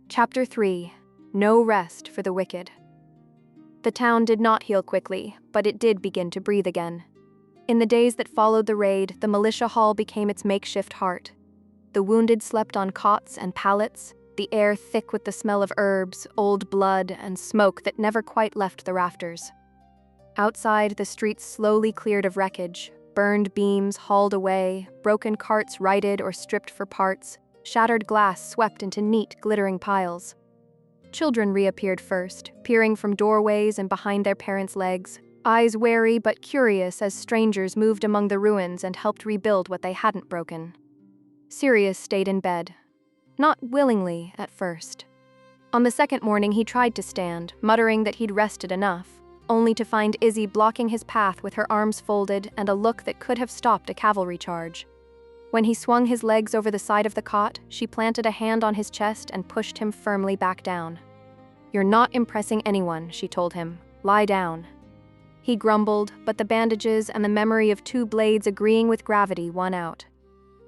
Chapter 3. No Rest for the Wicked. The town did not heal quickly, but it did begin to breathe again. In the days that followed the raid, the militia hall became its makeshift heart. The wounded slept on cots and pallets, the air thick with the smell of herbs, old blood, and smoke that never quite left the rafters. Outside, the streets slowly cleared of wreckage, burned beams hauled away, broken carts righted or stripped for parts, shattered glass swept into neat, glittering piles. Children reappeared first, peering from doorways and behind their parents' legs, eyes wary but curious as strangers moved among the ruins and helped rebuild what they hadn't broken. Sirius stayed in bed. Not willingly, at first. On the second morning he tried to stand, muttering that he'd rested enough, only to find Izzi blocking his path with her arms folded and a look that could have stopped a cavalry charge. When he swung his legs over the side of the cot, she planted a hand on his chest and pushed him firmly back down. "You're not impressing anyone," she told him. "Lie down." He grumbled, but the bandages and the memory of two blades agreeing with gravity won out.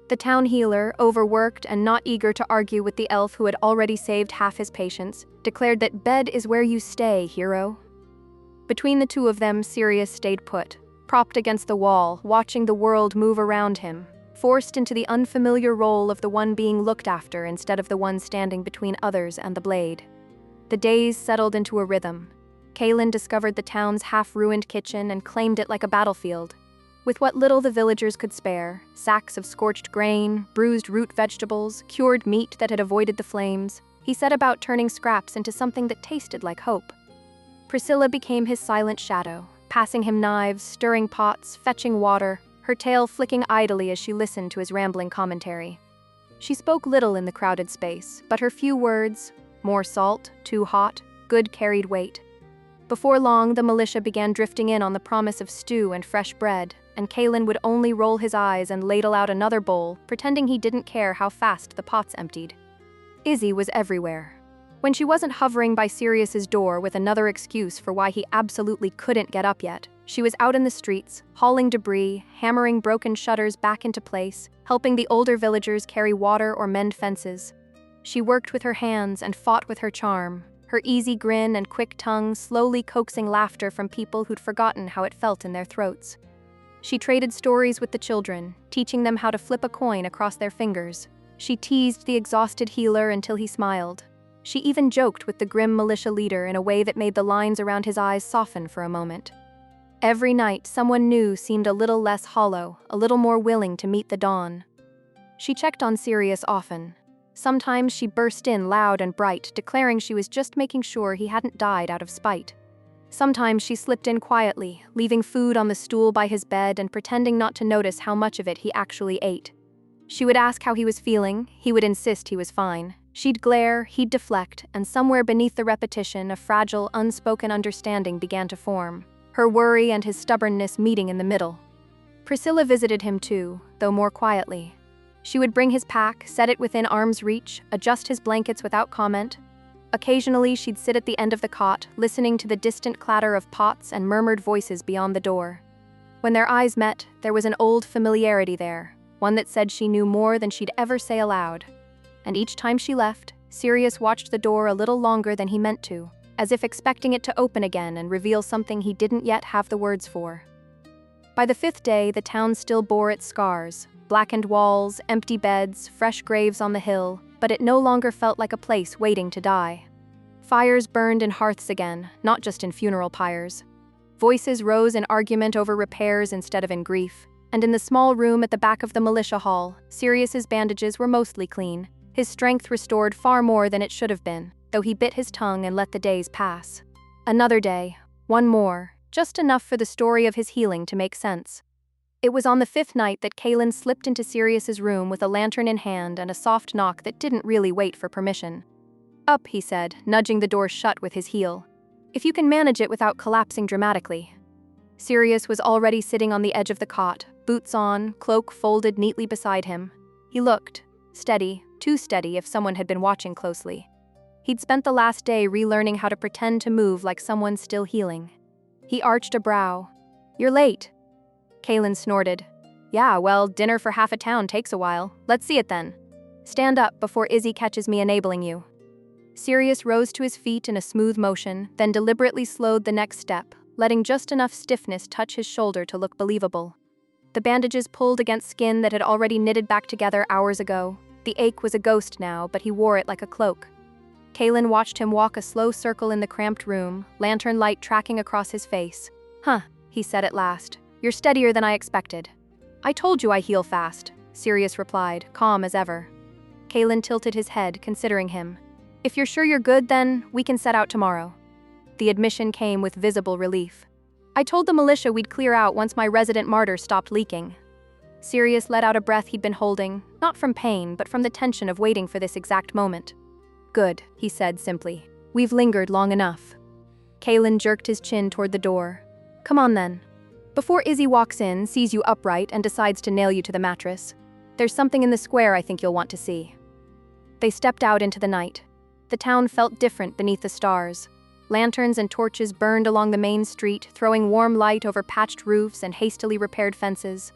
The town healer, overworked and not eager to argue with the elf who had already saved half his patients, declared that bed is where you stay, hero. Between the two of them, Sirius stayed put, propped against the wall, watching the world move around him, forced into the unfamiliar role of the one being looked after instead of the one standing between others and the blade. The days settled into a rhythm. Kaelen discovered the town's half-ruined kitchen and claimed it like a battlefield. With what little the villagers could spare, sacks of scorched grain, bruised root vegetables, cured meat that had avoided the flames, he set about turning scraps into something that tasted like hope. Priscilla became his silent shadow, passing him knives, stirring pots, fetching water, her tail flicking idly as she listened to his rambling commentary. She spoke little in the crowded space, but her few words, more salt, too hot, good carried weight. Before long, the militia began drifting in on the promise of stew and fresh bread, and Kaelen would only roll his eyes and ladle out another bowl, pretending he didn't care how fast the pots emptied. Izzi was everywhere. When she wasn't hovering by Sirius's door with another excuse for why he absolutely couldn't get up yet, she was out in the streets, hauling debris, hammering broken shutters back into place, helping the older villagers carry water or mend fences. She worked with her hands and fought with her charm, her easy grin and quick tongue slowly coaxing laughter from people who'd forgotten how it felt in their throats. She traded stories with the children, teaching them how to flip a coin across their fingers. She teased the exhausted healer until he smiled. She even joked with the grim militia leader in a way that made the lines around his eyes soften for a moment. Every night, someone new seemed a little less hollow, a little more willing to meet the dawn. She checked on Sirius often. Sometimes she burst in loud and bright, declaring she was just making sure he hadn't died out of spite. Sometimes she slipped in quietly, leaving food on the stool by his bed and pretending not to notice how much of it he actually ate. She would ask how he was feeling, he would insist he was fine. She'd glare, he'd deflect, and somewhere beneath the repetition, a fragile, unspoken understanding began to form, her worry and his stubbornness meeting in the middle. Priscilla visited him too, though more quietly. She would bring his pack, set it within arm's reach, adjust his blankets without comment. Occasionally, she'd sit at the end of the cot, listening to the distant clatter of pots and murmured voices beyond the door. When their eyes met, there was an old familiarity there, one that said she knew more than she'd ever say aloud. And each time she left, Sirius watched the door a little longer than he meant to, as if expecting it to open again and reveal something he didn't yet have the words for. By the fifth day, the town still bore its scars, blackened walls, empty beds, fresh graves on the hill, but it no longer felt like a place waiting to die. Fires burned in hearths again, not just in funeral pyres. Voices rose in argument over repairs instead of in grief, and in the small room at the back of the militia hall, Sirius's bandages were mostly clean, his strength restored far more than it should have been, though he bit his tongue and let the days pass. Another day, one more, just enough for the story of his healing to make sense. It was on the fifth night that Kaelen slipped into Sirius's room with a lantern in hand and a soft knock that didn't really wait for permission. "Up," he said, nudging the door shut with his heel. "If you can manage it without collapsing dramatically." Sirius was already sitting on the edge of the cot, boots on, cloak folded neatly beside him. He looked steady, too steady if someone had been watching closely. He'd spent the last day relearning how to pretend to move like someone still healing. He arched a brow. "You're late." Kaelen snorted. "Yeah, well, dinner for half a town takes a while. Let's see it then. Stand up before Izzi catches me enabling you." Sirius rose to his feet in a smooth motion, then deliberately slowed the next step, letting just enough stiffness touch his shoulder to look believable. The bandages pulled against skin that had already knitted back together hours ago. The ache was a ghost now, but he wore it like a cloak. Kaelen watched him walk a slow circle in the cramped room, lantern light tracking across his face. "Huh," he said at last. "You're steadier than I expected." "I told you I heal fast," Sirius replied, calm as ever. Kaelen tilted his head, considering him. "If you're sure you're good, then we can set out tomorrow." The admission came with visible relief. "I told the militia we'd clear out once my resident martyr stopped leaking." Sirius let out a breath he'd been holding, not from pain, but from the tension of waiting for this exact moment. "Good," he said simply. "We've lingered long enough." Kaelen jerked his chin toward the door. "Come on then. Before Izzi walks in, sees you upright, and decides to nail you to the mattress. There's something in the square I think you'll want to see." They stepped out into the night. The town felt different beneath the stars. Lanterns and torches burned along the main street, throwing warm light over patched roofs and hastily repaired fences.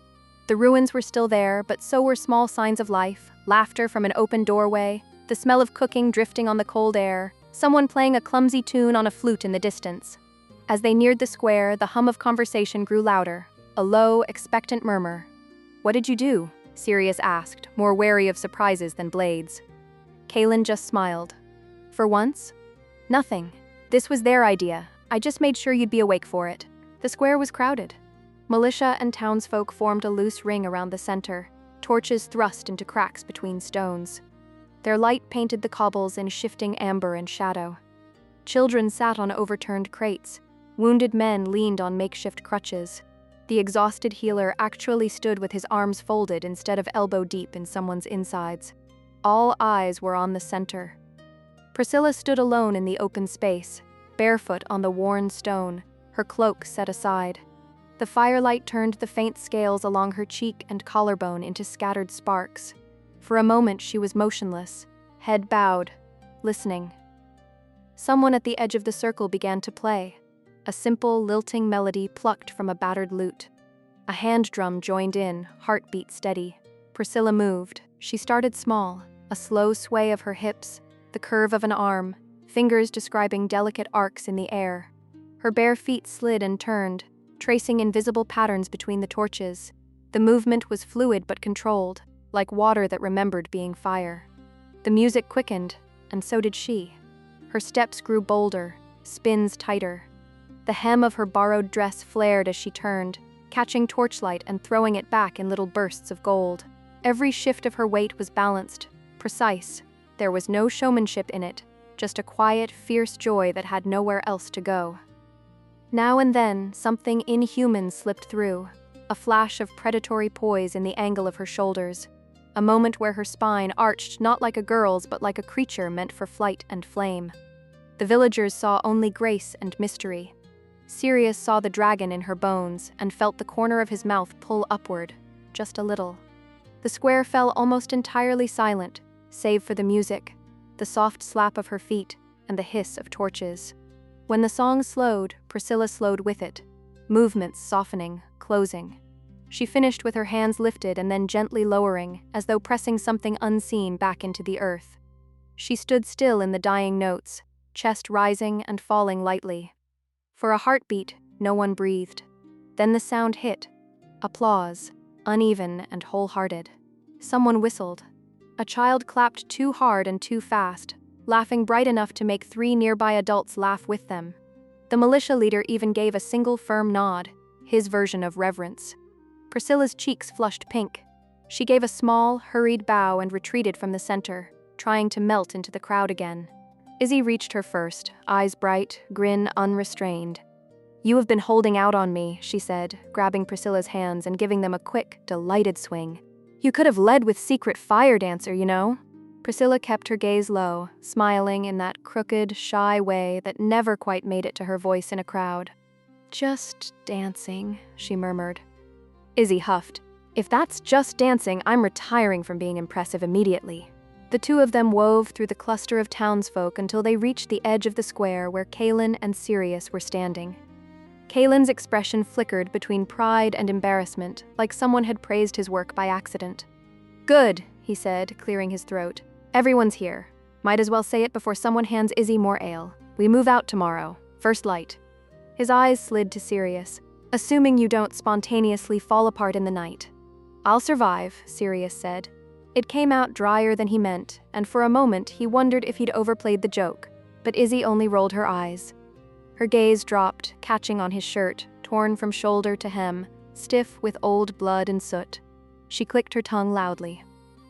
The ruins were still there, but so were small signs of life, laughter from an open doorway, the smell of cooking drifting on the cold air, someone playing a clumsy tune on a flute in the distance. As they neared the square, the hum of conversation grew louder, a low, expectant murmur. "What did you do?" Sirius asked, more wary of surprises than blades. Kaelen just smiled. "For once? Nothing. This was their idea. I just made sure you'd be awake for it." The square was crowded. Militia and townsfolk formed a loose ring around the center, torches thrust into cracks between stones. Their light painted the cobbles in shifting amber and shadow. Children sat on overturned crates. Wounded men leaned on makeshift crutches. The exhausted healer actually stood with his arms folded instead of elbow deep in someone's insides. All eyes were on the center. Priscilla stood alone in the open space, barefoot on the worn stone, her cloak set aside. The firelight turned the faint scales along her cheek and collarbone into scattered sparks. For a moment she was motionless, head bowed, listening. Someone at the edge of the circle began to play, a simple, lilting melody plucked from a battered lute. A hand drum joined in, heartbeat steady. Priscilla moved. She started small, a slow sway of her hips, the curve of an arm, fingers describing delicate arcs in the air. Her bare feet slid and turned, tracing invisible patterns between the torches. The movement was fluid but controlled, like water that remembered being fire. The music quickened, and so did she. Her steps grew bolder, spins tighter. The hem of her borrowed dress flared as she turned, catching torchlight and throwing it back in little bursts of gold. Every shift of her weight was balanced, precise. There was no showmanship in it, just a quiet, fierce joy that had nowhere else to go. Now and then, something inhuman slipped through, a flash of predatory poise in the angle of her shoulders, a moment where her spine arched not like a girl's but like a creature meant for flight and flame. The villagers saw only grace and mystery. Sirius saw the dragon in her bones and felt the corner of his mouth pull upward, just a little. The square fell almost entirely silent, save for the music, the soft slap of her feet, and the hiss of torches. When the song slowed, Priscilla slowed with it, movements softening, closing. She finished with her hands lifted and then gently lowering, as though pressing something unseen back into the earth. She stood still in the dying notes, chest rising and falling lightly. For a heartbeat, no one breathed. Then the sound hit. Applause, uneven and wholehearted. Someone whistled. A child clapped too hard and too fast, laughing bright enough to make 3 nearby adults laugh with them. The militia leader even gave a single firm nod, his version of reverence. Priscilla's cheeks flushed pink. She gave a small, hurried bow and retreated from the center, trying to melt into the crowd again. Izzi reached her first, eyes bright, grin unrestrained. "You have been holding out on me," she said, grabbing Priscilla's hands and giving them a quick, delighted swing. "You could have led with secret fire dancer, you know." Priscilla kept her gaze low, smiling in that crooked, shy way that never quite made it to her voice in a crowd. "Just dancing," she murmured. Izzi huffed. "If that's just dancing, I'm retiring from being impressive immediately." The two of them wove through the cluster of townsfolk until they reached the edge of the square where Kaelen and Sirius were standing. Kaelen's expression flickered between pride and embarrassment, like someone had praised his work by accident. "Good," he said, clearing his throat. "Everyone's here. Might as well say it before someone hands Izzi more ale. We move out tomorrow. First light. His eyes slid to Sirius. Assuming you don't spontaneously fall apart in the night. I'll survive, Sirius said. It came out drier than he meant, and for a moment he wondered if he'd overplayed the joke, but Izzi only rolled her eyes. Her gaze dropped, catching on his shirt, torn from shoulder to hem, stiff with old blood and soot. She clicked her tongue loudly.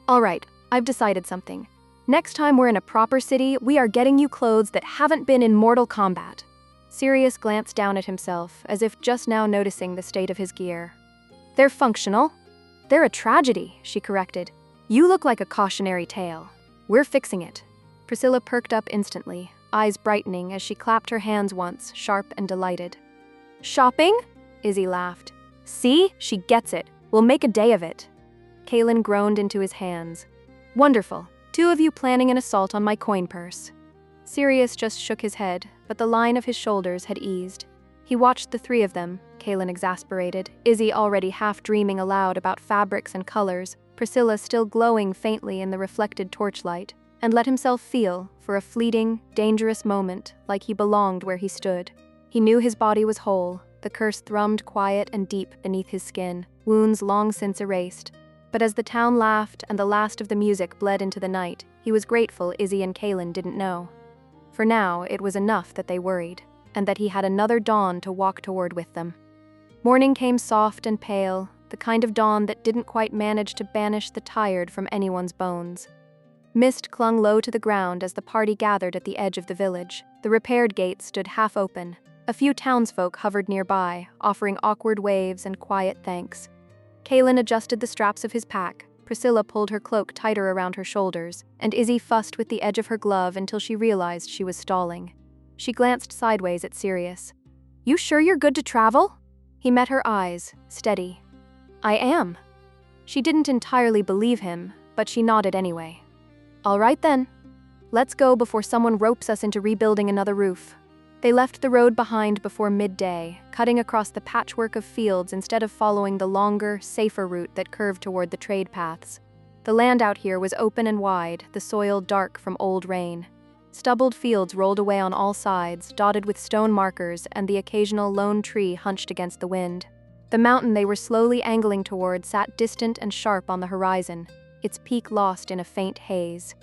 All right, I've decided something. Next time we're in a proper city, we are getting you clothes that haven't been in mortal combat. Sirius glanced down at himself, as if just now noticing the state of his gear. They're functional. They're a tragedy, she corrected. You look like a cautionary tale. We're fixing it. Priscilla perked up instantly, eyes brightening as she clapped her hands once, sharp and delighted. Shopping? Izzi laughed. See? She gets it. We'll make a day of it. Kaelen groaned into his hands. Wonderful. 2 of you planning an assault on my coin purse. Sirius just shook his head, but the line of his shoulders had eased. He watched the 3 of them, Kaelen exasperated, Izzi already half dreaming aloud about fabrics and colors, Priscilla still glowing faintly in the reflected torchlight, and let himself feel, for a fleeting, dangerous moment, like he belonged where he stood. He knew his body was whole, the curse thrummed quiet and deep beneath his skin, wounds long since erased. But as the town laughed and the last of the music bled into the night, he was grateful Izzi and Kaelen didn't know. For now, it was enough that they worried, and that he had another dawn to walk toward with them. Morning came soft and pale, the kind of dawn that didn't quite manage to banish the tired from anyone's bones. Mist clung low to the ground as the party gathered at the edge of the village. The repaired gates stood half open. A few townsfolk hovered nearby, offering awkward waves and quiet thanks. Kaelen adjusted the straps of his pack, Priscilla pulled her cloak tighter around her shoulders, and Izzi fussed with the edge of her glove until she realized she was stalling. She glanced sideways at Sirius. You sure you're good to travel? He met her eyes, steady. I am. She didn't entirely believe him, but she nodded anyway. All right then. Let's go before someone ropes us into rebuilding another roof. They left the road behind before midday, cutting across the patchwork of fields instead of following the longer, safer route that curved toward the trade paths. The land out here was open and wide, the soil dark from old rain. Stubbled fields rolled away on all sides, dotted with stone markers and the occasional lone tree hunched against the wind. The mountain they were slowly angling toward sat distant and sharp on the horizon, its peak lost in a faint haze.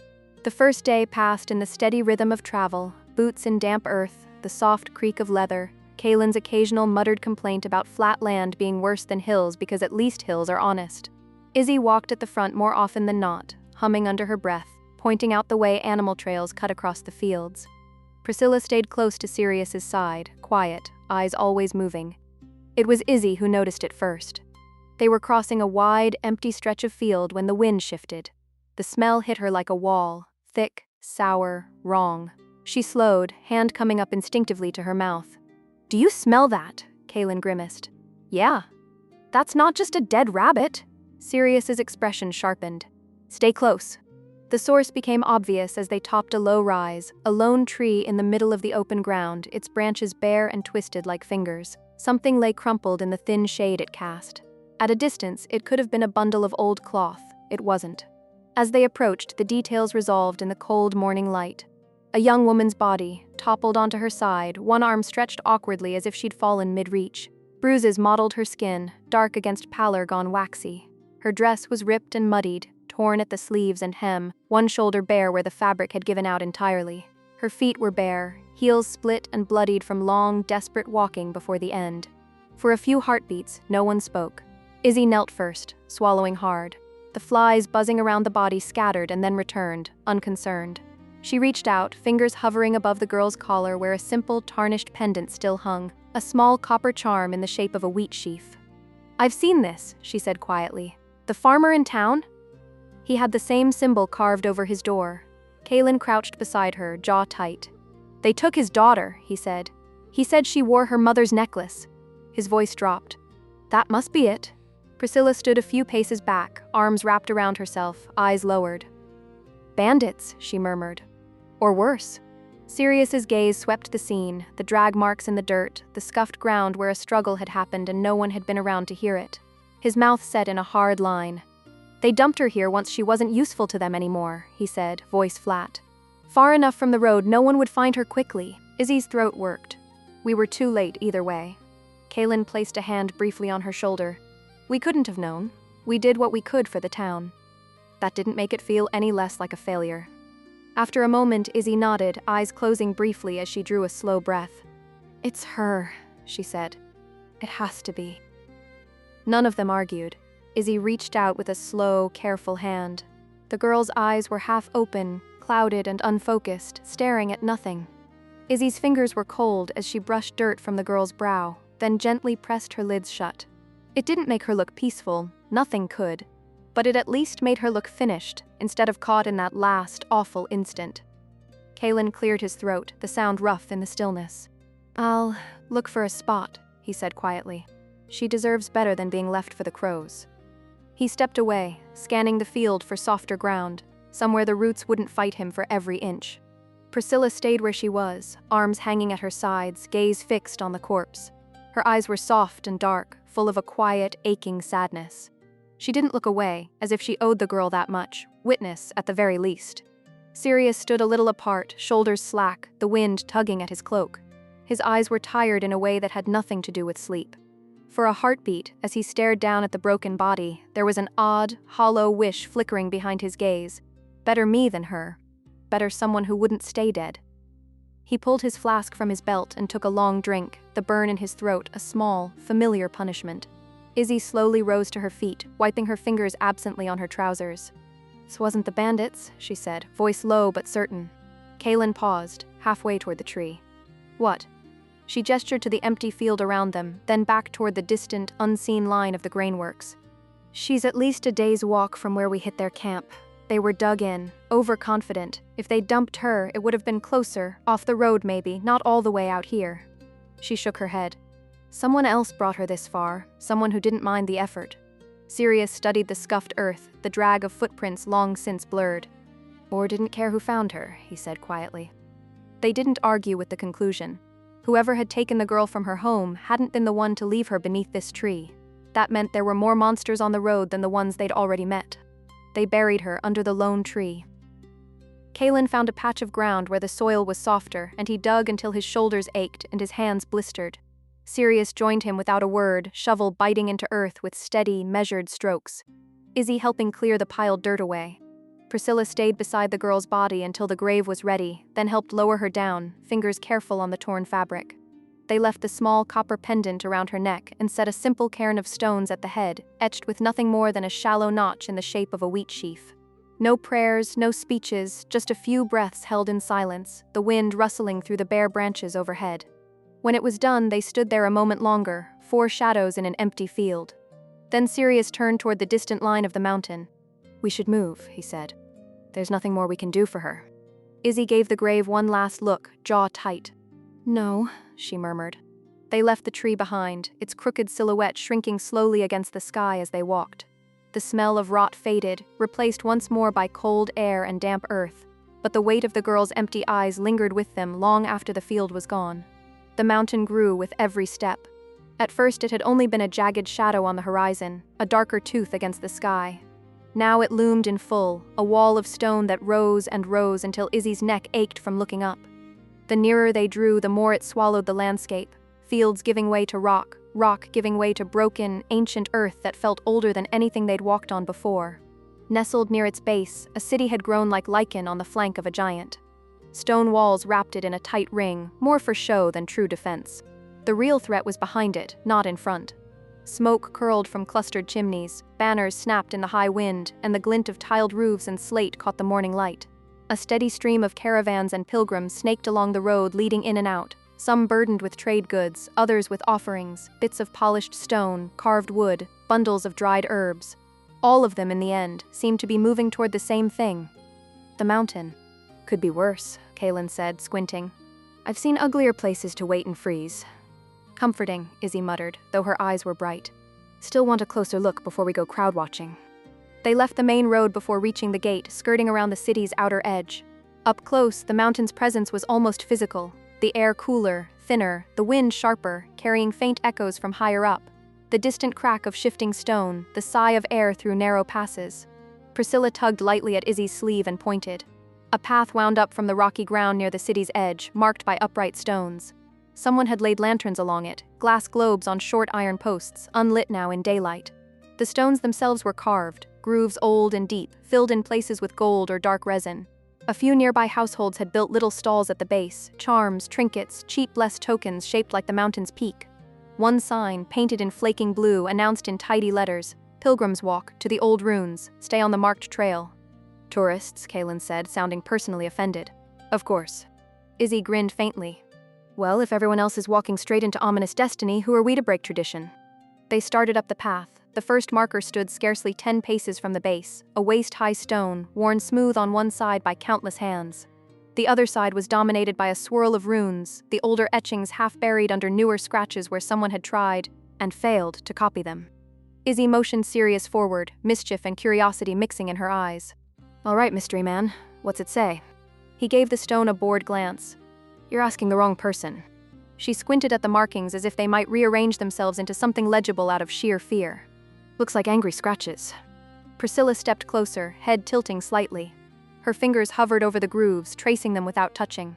The first day passed in the steady rhythm of travel, boots in damp earth, the soft creak of leather, Kaelen's occasional muttered complaint about flat land being worse than hills because at least hills are honest. Izzi walked at the front more often than not, humming under her breath, pointing out the way animal trails cut across the fields. Priscilla stayed close to Sirius's side, quiet, eyes always moving. It was Izzi who noticed it first. They were crossing a wide, empty stretch of field when the wind shifted. The smell hit her like a wall, thick, sour, wrong. She slowed, hand coming up instinctively to her mouth. Do you smell that? Kaelen grimaced. Yeah. That's not just a dead rabbit. Sirius's expression sharpened. Stay close. The source became obvious as they topped a low rise, a lone tree in the middle of the open ground, its branches bare and twisted like fingers. Something lay crumpled in the thin shade it cast. At a distance, it could have been a bundle of old cloth. It wasn't. As they approached, the details resolved in the cold morning light. A young woman's body, toppled onto her side, one arm stretched awkwardly as if she'd fallen mid-reach. Bruises mottled her skin, dark against pallor gone waxy. Her dress was ripped and muddied, torn at the sleeves and hem, one shoulder bare where the fabric had given out entirely. Her feet were bare, heels split and bloodied from long, desperate walking before the end. For a few heartbeats, no one spoke. Izzi knelt first, swallowing hard. The flies buzzing around the body scattered and then returned, unconcerned. She reached out, fingers hovering above the girl's collar where a simple, tarnished pendant still hung, a small copper charm in the shape of a wheat sheaf. I've seen this, she said quietly. The farmer in town? He had the same symbol carved over his door. Kaelen crouched beside her, jaw tight. They took his daughter, he said. He said she wore her mother's necklace. His voice dropped. That must be it. Priscilla stood a few paces back, arms wrapped around herself, eyes lowered. Bandits, she murmured. Or worse. Sirius's gaze swept the scene, the drag marks in the dirt, the scuffed ground where a struggle had happened and no one had been around to hear it. His mouth set in a hard line. They dumped her here once she wasn't useful to them anymore, he said, voice flat. Far enough from the road no one would find her quickly. Izzi's throat worked. We were too late either way. Kaelen placed a hand briefly on her shoulder. We couldn't have known. We did what we could for the town. That didn't make it feel any less like a failure. After a moment, Izzi nodded, eyes closing briefly as she drew a slow breath. It's her, she said. It has to be. None of them argued. Izzi reached out with a slow, careful hand. The girl's eyes were half open, clouded and unfocused, staring at nothing. Izzi's fingers were cold as she brushed dirt from the girl's brow, then gently pressed her lids shut. It didn't make her look peaceful, nothing could, but it at least made her look finished, instead of caught in that last, awful instant. Kaelen cleared his throat, the sound rough in the stillness. I'll look for a spot, he said quietly. She deserves better than being left for the crows. He stepped away, scanning the field for softer ground, somewhere the roots wouldn't fight him for every inch. Priscilla stayed where she was, arms hanging at her sides, gaze fixed on the corpse. Her eyes were soft and dark, full of a quiet, aching sadness. She didn't look away, as if she owed the girl that much, witness at the very least. Sirius stood a little apart, shoulders slack, the wind tugging at his cloak. His eyes were tired in a way that had nothing to do with sleep. For a heartbeat, as he stared down at the broken body, there was an odd, hollow wish flickering behind his gaze. Better me than her. Better someone who wouldn't stay dead. He pulled his flask from his belt and took a long drink, the burn in his throat a small, familiar punishment. Izzi slowly rose to her feet, wiping her fingers absently on her trousers. This wasn't the bandits, she said, voice low but certain. Kaelen paused, halfway toward the tree. What? She gestured to the empty field around them, then back toward the distant, unseen line of the grainworks. She's at least a day's walk from where we hit their camp. They were dug in, overconfident. If they dumped her, it would have been closer, off the road maybe, not all the way out here. She shook her head. Someone else brought her this far, someone who didn't mind the effort. Sirius studied the scuffed earth, the drag of footprints long since blurred. Or didn't care who found her, he said quietly. They didn't argue with the conclusion. Whoever had taken the girl from her home hadn't been the one to leave her beneath this tree. That meant there were more monsters on the road than the ones they'd already met. They buried her under the lone tree. Kaelen found a patch of ground where the soil was softer, and he dug until his shoulders ached and his hands blistered. Sirius joined him without a word, shovel biting into earth with steady, measured strokes. Izzi helping clear the piled dirt away. Priscilla stayed beside the girl's body until the grave was ready, then helped lower her down, fingers careful on the torn fabric. They left the small copper pendant around her neck and set a simple cairn of stones at the head, etched with nothing more than a shallow notch in the shape of a wheat sheaf. No prayers, no speeches, just a few breaths held in silence, the wind rustling through the bare branches overhead. When it was done, they stood there a moment longer, 4 shadows in an empty field. Then Sirius turned toward the distant line of the mountain. We should move, he said. There's nothing more we can do for her. Izzi gave the grave one last look, jaw tight. No, she murmured. They left the tree behind, its crooked silhouette shrinking slowly against the sky as they walked. The smell of rot faded, replaced once more by cold air and damp earth, but the weight of the girl's empty eyes lingered with them long after the field was gone. The mountain grew with every step. At first it had only been a jagged shadow on the horizon, a darker tooth against the sky. Now it loomed in full, a wall of stone that rose and rose until Izzi's neck ached from looking up. The nearer they drew, the more it swallowed the landscape, fields giving way to rock, rock giving way to broken, ancient earth that felt older than anything they'd walked on before. Nestled near its base, a city had grown like lichen on the flank of a giant. Stone walls wrapped it in a tight ring, more for show than true defense. The real threat was behind it, not in front. Smoke curled from clustered chimneys, banners snapped in the high wind, and the glint of tiled roofs and slate caught the morning light. A steady stream of caravans and pilgrims snaked along the road leading in and out, some burdened with trade goods, others with offerings, bits of polished stone, carved wood, bundles of dried herbs. All of them, in the end, seemed to be moving toward the same thing. The mountain. Could be worse, Kaelen said, squinting. I've seen uglier places to wait and freeze. Comforting, Izzi muttered, though her eyes were bright. Still want a closer look before we go crowd watching. They left the main road before reaching the gate, skirting around the city's outer edge. Up close, the mountain's presence was almost physical, the air cooler, thinner, the wind sharper, carrying faint echoes from higher up. The distant crack of shifting stone, the sigh of air through narrow passes. Priscilla tugged lightly at Izzi's sleeve and pointed. A path wound up from the rocky ground near the city's edge, marked by upright stones. Someone had laid lanterns along it, glass globes on short iron posts, unlit now in daylight. The stones themselves were carved, grooves old and deep, filled in places with gold or dark resin. A few nearby households had built little stalls at the base, charms, trinkets, cheap blessed tokens shaped like the mountain's peak. One sign, painted in flaking blue, announced in tidy letters, "Pilgrim's Walk to the Old Ruins, stay on the marked trail." "Tourists," Kaelen said, sounding personally offended. "Of course." Izzi grinned faintly. "Well, if everyone else is walking straight into ominous destiny, who are we to break tradition?" They started up the path. The first marker stood scarcely 10 paces from the base, a waist-high stone, worn smooth on one side by countless hands. The other side was dominated by a swirl of runes, the older etchings half buried under newer scratches where someone had tried, and failed, to copy them. Izzi motioned Sirius forward, mischief and curiosity mixing in her eyes. "All right, mystery man, what's it say?" He gave the stone a bored glance. "You're asking the wrong person." She squinted at the markings as if they might rearrange themselves into something legible out of sheer fear. "Looks like angry scratches." Priscilla stepped closer, head tilting slightly. Her fingers hovered over the grooves, tracing them without touching.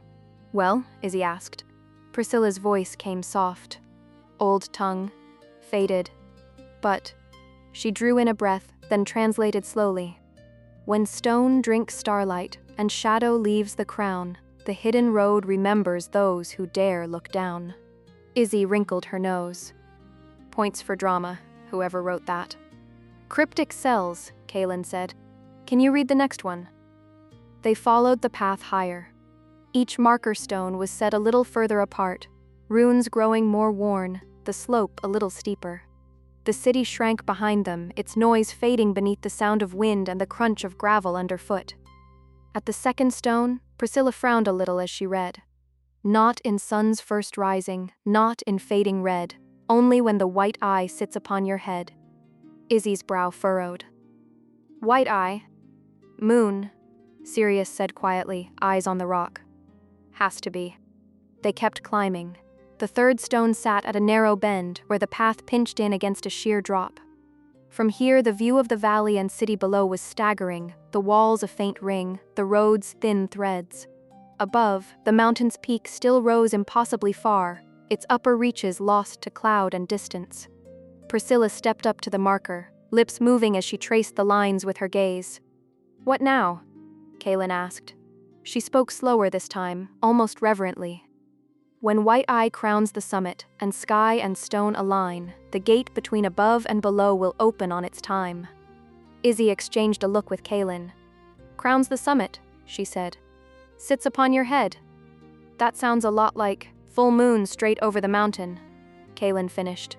"Well?" Izzi asked. Priscilla's voice came soft. Old tongue. Faded. But. She drew in a breath, then translated slowly. "When stone drinks starlight, and shadow leaves the crown, the hidden road remembers those who dare look down." Izzi wrinkled her nose. "Points for drama, whoever wrote that." "Cryptic cells," Kaelen said. "Can you read the next one?" They followed the path higher. Each marker stone was set a little further apart, runes growing more worn, the slope a little steeper. The city shrank behind them, its noise fading beneath the sound of wind and the crunch of gravel underfoot. At the second stone, Priscilla frowned a little as she read. "Not in sun's first rising, not in fading red, only when the white eye sits upon your head." Izzi's brow furrowed. "White eye? Moon," Sirius said quietly, eyes on the rock. "Has to be." They kept climbing. The third stone sat at a narrow bend where the path pinched in against a sheer drop. From here, the view of the valley and city below was staggering, the walls a faint ring, the roads thin threads. Above, the mountain's peak still rose impossibly far, its upper reaches lost to cloud and distance. Priscilla stepped up to the marker, lips moving as she traced the lines with her gaze. "What now?" Kaelen asked. She spoke slower this time, almost reverently. "When white eye crowns the summit, and sky and stone align, the gate between above and below will open on its time." Izzi exchanged a look with Kaelen. "Crowns the summit," she said. "Sits upon your head." "That sounds a lot like full moon straight over the mountain," Kaelen finished.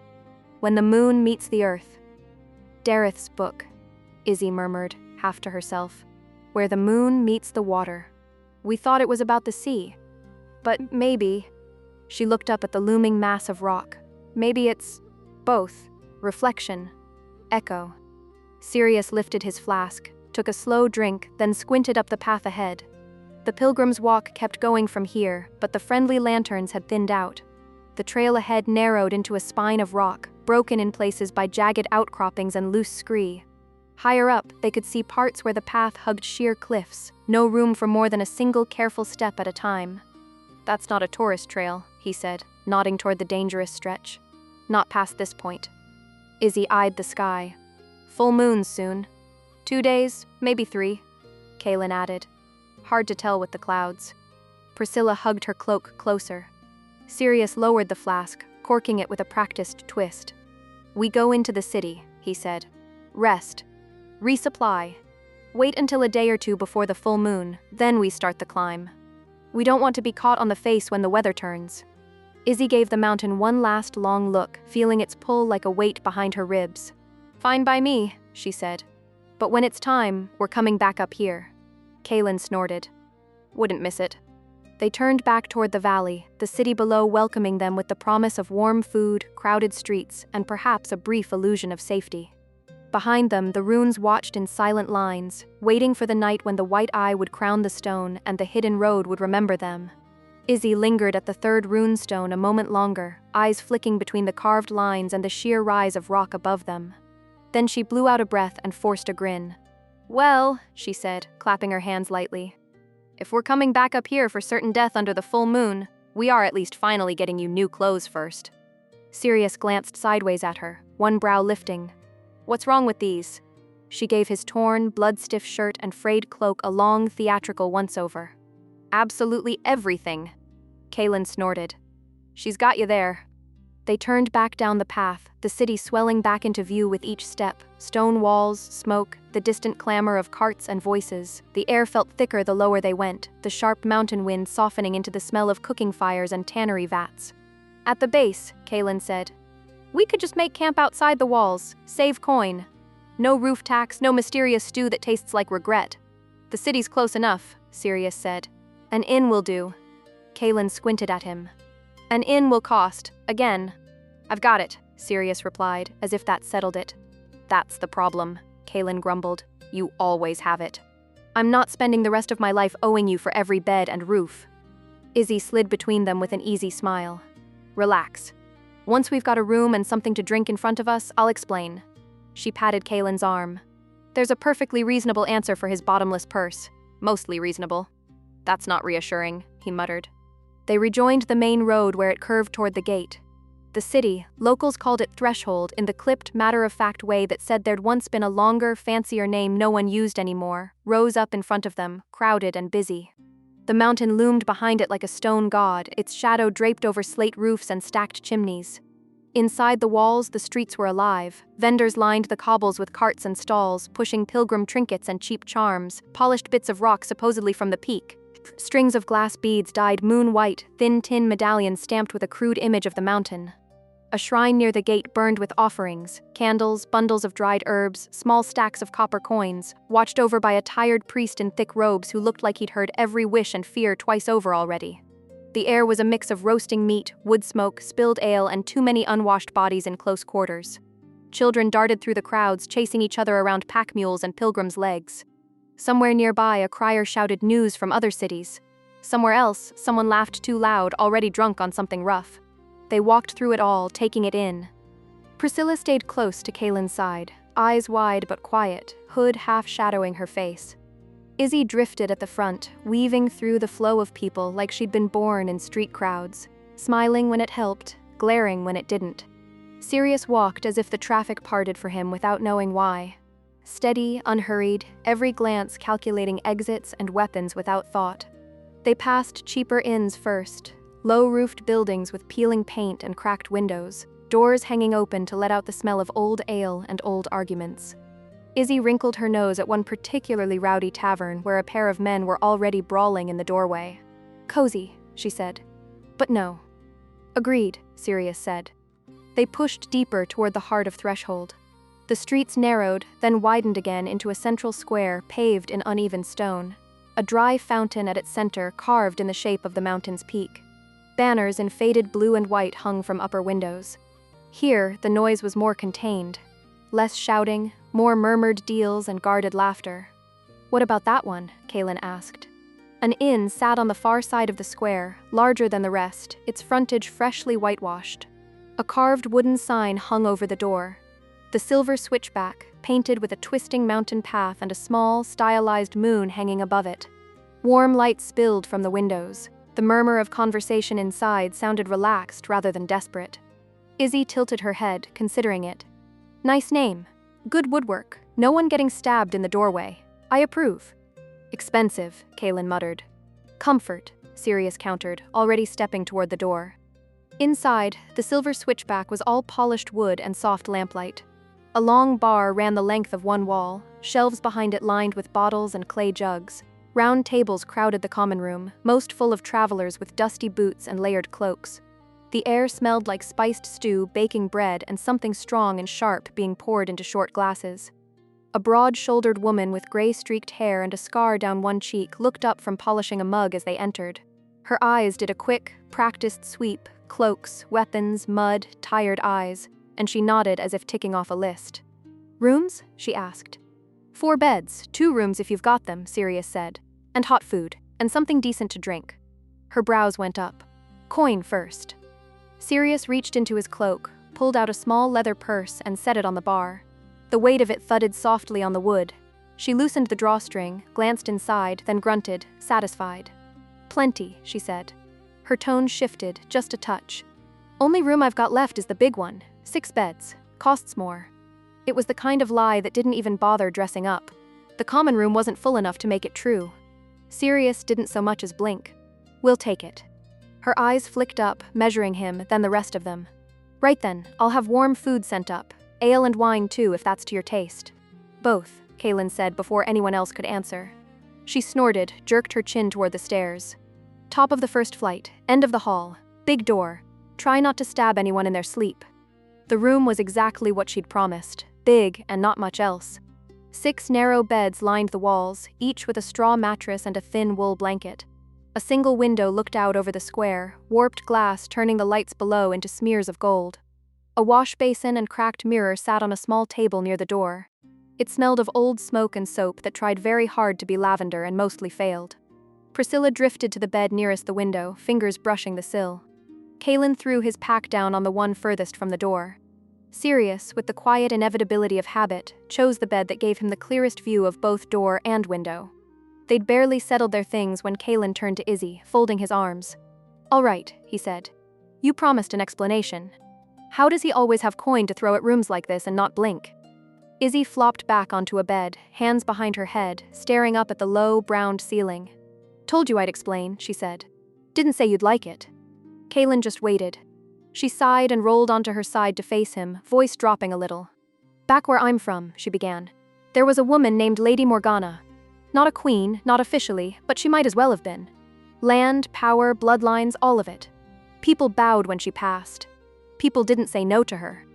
"When the moon meets the earth." "Dareth's book," Izzi murmured, half to herself. "Where the moon meets the water. We thought it was about the sea. But maybe..." She looked up at the looming mass of rock. "Maybe it's both. Reflection. Echo." Sirius lifted his flask, took a slow drink, then squinted up the path ahead. The pilgrim's walk kept going from here, but the friendly lanterns had thinned out. The trail ahead narrowed into a spine of rock, broken in places by jagged outcroppings and loose scree. Higher up, they could see parts where the path hugged sheer cliffs, no room for more than a single careful step at a time. "That's not a tourist trail," he said, nodding toward the dangerous stretch. "Not past this point." Izzi eyed the sky. "Full moon soon. 2 days, maybe 3, Kaelen added. "Hard to tell with the clouds." Priscilla hugged her cloak closer. Sirius lowered the flask, corking it with a practiced twist. "We go into the city," he said. "Rest. Resupply. Wait until a day or two before the full moon, then we start the climb. We don't want to be caught on the face when the weather turns." Izzi gave the mountain one last long look, feeling its pull like a weight behind her ribs. "Fine by me," she said. "But when it's time, we're coming back up here." Kaelen snorted. "Wouldn't miss it." They turned back toward the valley, the city below welcoming them with the promise of warm food, crowded streets, and perhaps a brief illusion of safety. Behind them, the runes watched in silent lines, waiting for the night when the white eye would crown the stone and the hidden road would remember them. Izzi lingered at the third rune stone a moment longer, eyes flicking between the carved lines and the sheer rise of rock above them. Then she blew out a breath and forced a grin. "Well," she said, clapping her hands lightly. If we're coming back up here for certain death under the full moon, we are at least finally getting you new clothes first. Sirius glanced sideways at her, one brow lifting. What's wrong with these? She gave his torn, blood-stiff shirt and frayed cloak a long, theatrical once-over. Absolutely everything. Kaelen snorted. She's got you there. They turned back down the path, the city swelling back into view with each step. Stone walls, smoke, the distant clamor of carts and voices. The air felt thicker the lower they went, the sharp mountain wind softening into the smell of cooking fires and tannery vats. At the base, Kaelen said, we could just make camp outside the walls, save coin. No roof tax, no mysterious stew that tastes like regret. The city's close enough, Sirius said. An inn will do. Kaelen squinted at him. An inn will cost, again. I've got it, Sirius replied, as if that settled it. That's the problem, Kaelen grumbled. You always have it. I'm not spending the rest of my life owing you for every bed and roof. Izzi slid between them with an easy smile. Relax. Once we've got a room and something to drink in front of us, I'll explain. She patted Kaelen's arm. There's a perfectly reasonable answer for his bottomless purse. Mostly reasonable. That's not reassuring, he muttered. They rejoined the main road where it curved toward the gate. The city, locals called it Threshold in the clipped, matter-of-fact way that said there'd once been a longer, fancier name no one used anymore, rose up in front of them, crowded and busy. The mountain loomed behind it like a stone god, its shadow draped over slate roofs and stacked chimneys. Inside the walls, the streets were alive. Vendors lined the cobbles with carts and stalls, pushing pilgrim trinkets and cheap charms, polished bits of rock supposedly from the peak. Strings of glass beads dyed moon-white, thin tin medallions stamped with a crude image of the mountain. A shrine near the gate burned with offerings, candles, bundles of dried herbs, small stacks of copper coins, watched over by a tired priest in thick robes who looked like he'd heard every wish and fear twice over already. The air was a mix of roasting meat, wood smoke, spilled ale, and too many unwashed bodies in close quarters. Children darted through the crowds, chasing each other around pack mules and pilgrims' legs. Somewhere nearby, a crier shouted news from other cities. Somewhere else, someone laughed too loud, already drunk on something rough. They walked through it all, taking it in. Priscilla stayed close to Kaelen's side, eyes wide but quiet, hood half shadowing her face. Izzi drifted at the front, weaving through the flow of people like she'd been born in street crowds, smiling when it helped, glaring when it didn't. Sirius walked as if the traffic parted for him without knowing why. Steady, unhurried, every glance calculating exits and weapons without thought. They passed cheaper inns first, low-roofed buildings with peeling paint and cracked windows, doors hanging open to let out the smell of old ale and old arguments. Izzi wrinkled her nose at one particularly rowdy tavern where a pair of men were already brawling in the doorway. Cozy, she said. But no. Agreed, Sirius said. They pushed deeper toward the heart of Threshold. The streets narrowed, then widened again into a central square paved in uneven stone. A dry fountain at its center carved in the shape of the mountain's peak. Banners in faded blue and white hung from upper windows. Here, the noise was more contained. Less shouting, more murmured deals and guarded laughter. What about that one? Kaelen asked. An inn sat on the far side of the square, larger than the rest, its frontage freshly whitewashed. A carved wooden sign hung over the door. The silver switchback, painted with a twisting mountain path and a small, stylized moon hanging above it. Warm light spilled from the windows. The murmur of conversation inside sounded relaxed rather than desperate. Izzi tilted her head, considering it. Nice name. Good woodwork. No one getting stabbed in the doorway. I approve. Expensive, Kaelen muttered. Comfort, Sirius countered, already stepping toward the door. Inside, the silver switchback was all polished wood and soft lamplight. A long bar ran the length of one wall, shelves behind it lined with bottles and clay jugs. Round tables crowded the common room, most full of travelers with dusty boots and layered cloaks. The air smelled like spiced stew, baking bread, and something strong and sharp being poured into short glasses. A broad-shouldered woman with gray-streaked hair and a scar down one cheek looked up from polishing a mug as they entered. Her eyes did a quick, practiced sweep, cloaks, weapons, mud, tired eyes, and she nodded as if ticking off a list. Rooms? She asked. 4 beds, 2 rooms if you've got them, Sirius said. And hot food, and something decent to drink. Her brows went up. Coin first. Sirius reached into his cloak, pulled out a small leather purse and set it on the bar. The weight of it thudded softly on the wood. She loosened the drawstring, glanced inside, then grunted, satisfied. "Plenty," she said. Her tone shifted, just a touch. "Only room I've got left is the big one. 6 beds. Costs more." It was the kind of lie that didn't even bother dressing up. The common room wasn't full enough to make it true. Sirius didn't so much as blink. "We'll take it." Her eyes flicked up, measuring him, then the rest of them. "Right then, I'll have warm food sent up. Ale and wine too, if that's to your taste." "Both," Kaelen said before anyone else could answer. She snorted, jerked her chin toward the stairs. "Top of the first flight, end of the hall. Big door. Try not to stab anyone in their sleep." The room was exactly what she'd promised, big and not much else. 6 narrow beds lined the walls, each with a straw mattress and a thin wool blanket. A single window looked out over the square, warped glass turning the lights below into smears of gold. A wash basin and cracked mirror sat on a small table near the door. It smelled of old smoke and soap that tried very hard to be lavender and mostly failed. Priscilla drifted to the bed nearest the window, fingers brushing the sill. Kaelen threw his pack down on the one furthest from the door. Sirius, with the quiet inevitability of habit, chose the bed that gave him the clearest view of both door and window. They'd barely settled their things when Kaelen turned to Izzi, folding his arms. "All right," he said. "You promised an explanation. How does he always have coin to throw at rooms like this and not blink?" Izzi flopped back onto a bed, hands behind her head, staring up at the low, browned ceiling. "Told you I'd explain," she said. "Didn't say you'd like it." Kaelen just waited. She sighed and rolled onto her side to face him, voice dropping a little. "Back where I'm from," she began, "there was a woman named Lady Morgana. Not a queen, not officially, but she might as well have been. Land, power, bloodlines, all of it. People bowed when she passed. People didn't say no to her."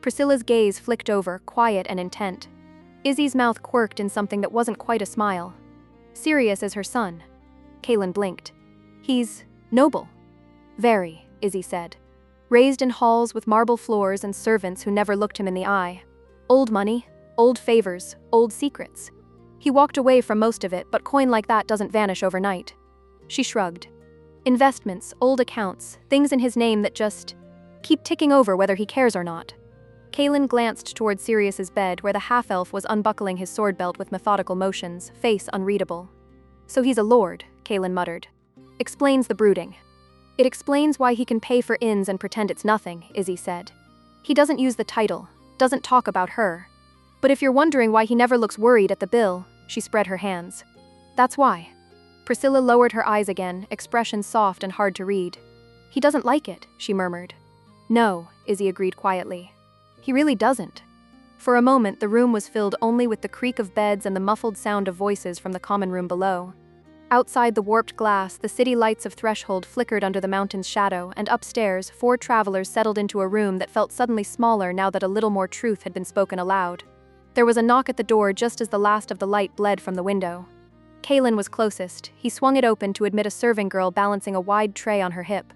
Priscilla's gaze flicked over, quiet and intent. Izzi's mouth quirked in something that wasn't quite a smile. "Sirius is her son." Kaelen blinked. "He's noble." "Very," Izzi said. "Raised in halls with marble floors and servants who never looked him in the eye. Old money, old favors, old secrets. He walked away from most of it, but coin like that doesn't vanish overnight." She shrugged. "Investments, old accounts, things in his name that just keep ticking over whether he cares or not." Kaelen glanced toward Sirius's bed where the half-elf was unbuckling his sword belt with methodical motions, face unreadable. "So he's a lord," Kaelen muttered. "Explains the brooding." "It explains why he can pay for inns and pretend it's nothing," Izzi said. "He doesn't use the title, doesn't talk about her. But if you're wondering why he never looks worried at the bill," she spread her hands. "That's why." Priscilla lowered her eyes again, expression soft and hard to read. "He doesn't like it," she murmured. "No," Izzi agreed quietly. "He really doesn't." For a moment the room was filled only with the creak of beds and the muffled sound of voices from the common room below. Outside the warped glass, the city lights of Threshold flickered under the mountain's shadow, and upstairs, 4 travelers settled into a room that felt suddenly smaller now that a little more truth had been spoken aloud. There was a knock at the door just as the last of the light bled from the window. Kaelen was closest. He swung it open to admit a serving girl balancing a wide tray on her hip.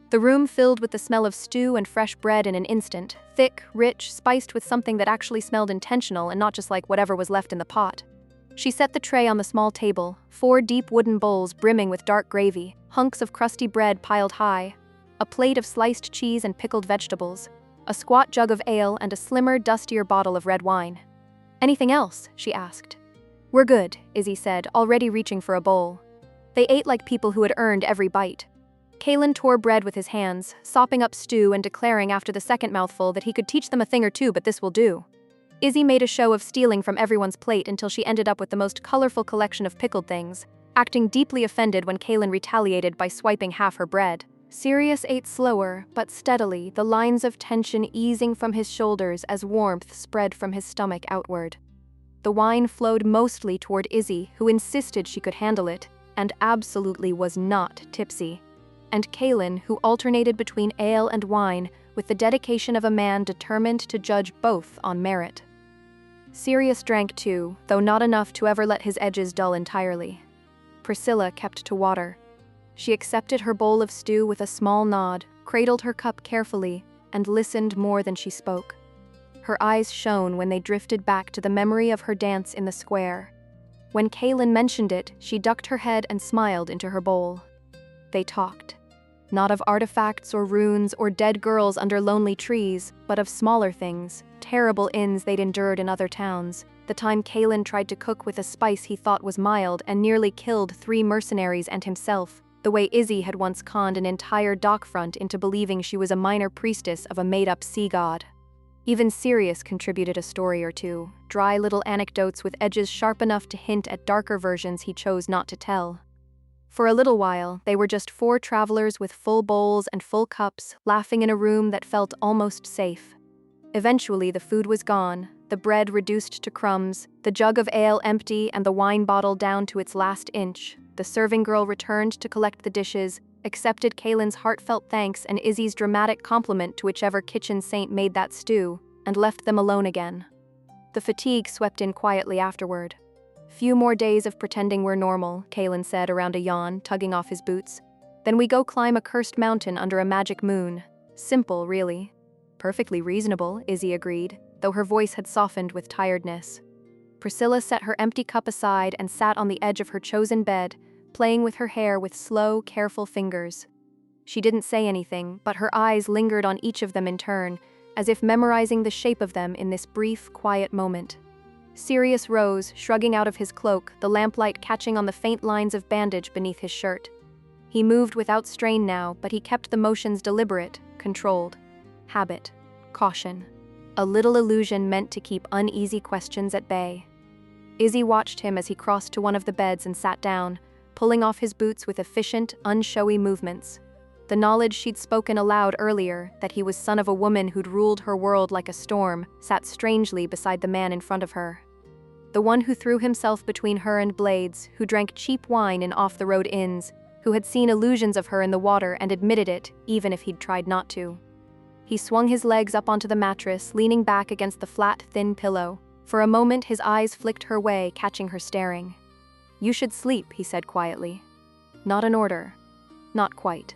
The room filled with the smell of stew and fresh bread in an instant, thick, rich, spiced with something that actually smelled intentional and not just like whatever was left in the pot. She set the tray on the small table, 4 deep wooden bowls brimming with dark gravy, hunks of crusty bread piled high, a plate of sliced cheese and pickled vegetables, a squat jug of ale and a slimmer, dustier bottle of red wine. "Anything else?" she asked. "We're good," Izzi said, already reaching for a bowl. They ate like people who had earned every bite. Kaelen tore bread with his hands, sopping up stew and declaring after the second mouthful that he could teach them a thing or two, but this will do. Izzi made a show of stealing from everyone's plate until she ended up with the most colorful collection of pickled things, acting deeply offended when Kaelen retaliated by swiping half her bread. Sirius ate slower, but steadily, the lines of tension easing from his shoulders as warmth spread from his stomach outward. The wine flowed mostly toward Izzi, who insisted she could handle it, and absolutely was not tipsy. And Kaelen, who alternated between ale and wine with the dedication of a man determined to judge both on merit. Sirius drank too, though not enough to ever let his edges dull entirely. Priscilla kept to water. She accepted her bowl of stew with a small nod, cradled her cup carefully, and listened more than she spoke. Her eyes shone when they drifted back to the memory of her dance in the square. When Kaelen mentioned it, she ducked her head and smiled into her bowl. They talked. Not of artifacts or runes or dead girls under lonely trees, but of smaller things, terrible inns they'd endured in other towns, The time Kaelen tried to cook with a spice he thought was mild and nearly killed 3 mercenaries and himself. The way Izzi had once conned an entire dockfront into believing she was a minor priestess of a made-up sea god. Even Sirius contributed a story or two, dry little anecdotes with edges sharp enough to hint at darker versions he chose not to tell. For a little while, they were just 4 travelers with full bowls and full cups, laughing in a room that felt almost safe. Eventually, the food was gone, the bread reduced to crumbs, the jug of ale empty and the wine bottle down to its last inch. The serving girl returned to collect the dishes, accepted Kaelen's heartfelt thanks and Izzi's dramatic compliment to whichever kitchen saint made that stew, and left them alone again. The fatigue swept in quietly afterward. "Few more days of pretending we're normal," Kaelen said around a yawn, tugging off his boots. "Then we go climb a cursed mountain under a magic moon. Simple, really." "Perfectly reasonable," Izzi agreed, though her voice had softened with tiredness. Priscilla set her empty cup aside and sat on the edge of her chosen bed, playing with her hair with slow, careful fingers. She didn't say anything, but her eyes lingered on each of them in turn, as if memorizing the shape of them in this brief, quiet moment. Sirius rose, shrugging out of his cloak, the lamplight catching on the faint lines of bandage beneath his shirt. He moved without strain now, but he kept the motions deliberate, controlled. Habit. Caution. A little illusion meant to keep uneasy questions at bay. Izzi watched him as he crossed to one of the beds and sat down, pulling off his boots with efficient, unshowy movements. The knowledge she'd spoken aloud earlier, that he was son of a woman who'd ruled her world like a storm, sat strangely beside the man in front of her. The one who threw himself between her and Blades, who drank cheap wine in off-the-road inns, who had seen illusions of her in the water and admitted it, even if he'd tried not to. He swung his legs up onto the mattress, leaning back against the flat, thin pillow. For a moment, his eyes flicked her way, catching her staring. "You should sleep," he said quietly. "Not an order." "Not quite."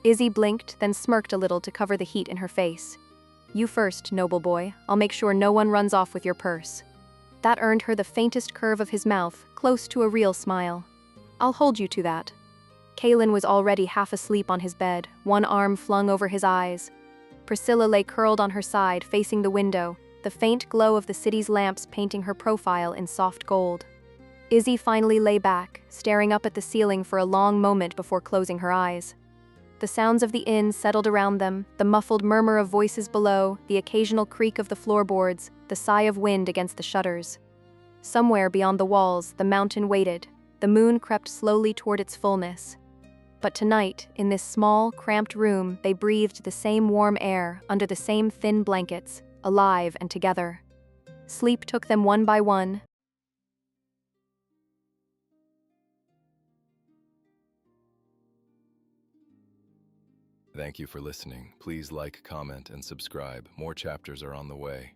Izzi blinked, then smirked a little to cover the heat in her face. "You first, noble boy. I'll make sure no one runs off with your purse." That earned her the faintest curve of his mouth, close to a real smile. "I'll hold you to that." Kaelen was already half asleep on his bed, one arm flung over his eyes. Priscilla lay curled on her side, facing the window, the faint glow of the city's lamps painting her profile in soft gold. Izzi finally lay back, staring up at the ceiling for a long moment before closing her eyes. The sounds of the inn settled around them, the muffled murmur of voices below, the occasional creak of the floorboards, the sigh of wind against the shutters. Somewhere beyond the walls, the mountain waited. The moon crept slowly toward its fullness. But tonight, in this small, cramped room, they breathed the same warm air, under the same thin blankets, alive and together. Sleep took them one by one. Thank you for listening. Please like, comment, and subscribe. More chapters are on the way.